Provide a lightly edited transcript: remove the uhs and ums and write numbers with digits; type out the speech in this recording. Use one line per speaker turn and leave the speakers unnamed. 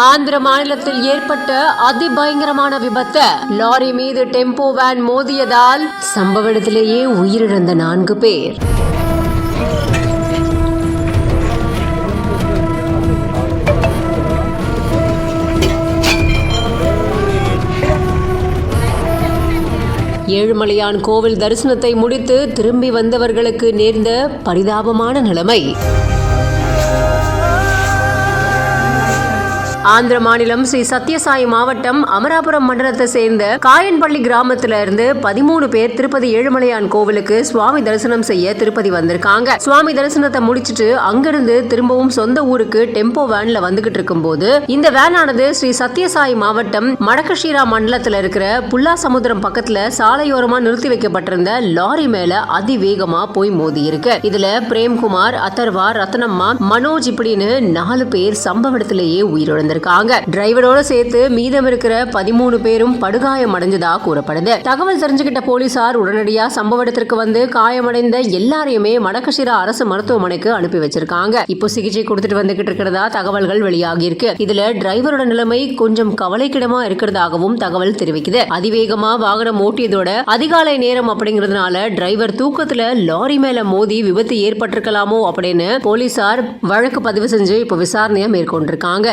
ஆந்திர மாநிலத்தில் ஏற்பட்ட அதிபயங்கரமான விபத்து. லாரி மீது டெம்போ வேன் மோதியதால் சம்பவ இடத்திலேயே உயிரிழந்த 4 பேர். ஏழுமலையான் கோவில் தரிசனத்தை முடித்து திரும்பி வந்தவர்களுக்கு நேர்ந்த பரிதாபமான நிலைமை. ஆந்திர மாநிலம் ஸ்ரீ சத்யசாயி மாவட்டம் அமராபுரம் மண்டலத்தை சேர்ந்த காயன்பள்ளி கிராமத்தில இருந்து 13 பேர் திருப்பதி ஏழுமலையான் கோவிலுக்கு சுவாமி தரிசனம் செய்ய திருப்பதி வந்திருக்காங்க. சுவாமி தரிசனத்தை முடிச்சிட்டு அங்கிருந்து திரும்பவும் சொந்த ஊருக்கு டெம்போ வேன்ல வந்துகிட்டு இருக்கும் போது இந்த வேனானது ஸ்ரீ சத்யசாயி மாவட்டம் மடகஷீரா மண்டலத்துல இருக்கிற புல்லா சமுத்திரம் பக்கத்துல சாலையோரமா நிறுத்தி வைக்கப்பட்டிருந்த லாரி மேல அதிவேகமா போய் மோதி இருக்கு. இதுல பிரேம்குமார், அதர்வா, ரத்னம்மா, மனோஜ் இப்படின்னு 4 பேர் சம்பவ இடத்திலேயே உயிரிழந்தார். டிரைவரோட சேர்த்து மீதம் இருக்கிற 13 பேரும் படுகாயம் அடைஞ்சதா கூறப்படுது. தகவல் தெரிஞ்சுக்கிட்ட போலீசார் உடனடியா சம்பவ இடத்திற்கு வந்து காயமடைந்த எல்லாரையுமே மடகஷீரா அரசு மருத்துவமனைக்கு அனுப்பி வச்சிருக்காங்க. இப்போ சிகிச்சை கொடுத்துட்டு வந்துகிட்டு இருக்கிறதா தகவல்கள் வெளியாகி இருக்கு. இதுல டிரைவரோட நிலைமை கொஞ்சம் கவலைக்கிடமா இருக்கிறதாகவும் தகவல் தெரிவிக்குது. அதிவேகமா வாகனம் ஓட்டியதோட அதிகாலை நேரம் அப்படிங்கறதுனால டிரைவர் தூக்கத்துல லாரி மேல மோதி விபத்து ஏற்பட்டிருக்கலாமோ அப்படின்னு போலீசார் வழக்கு பதிவு செஞ்சு இப்போ விசாரணையை மேற்கொண்டிருக்காங்க.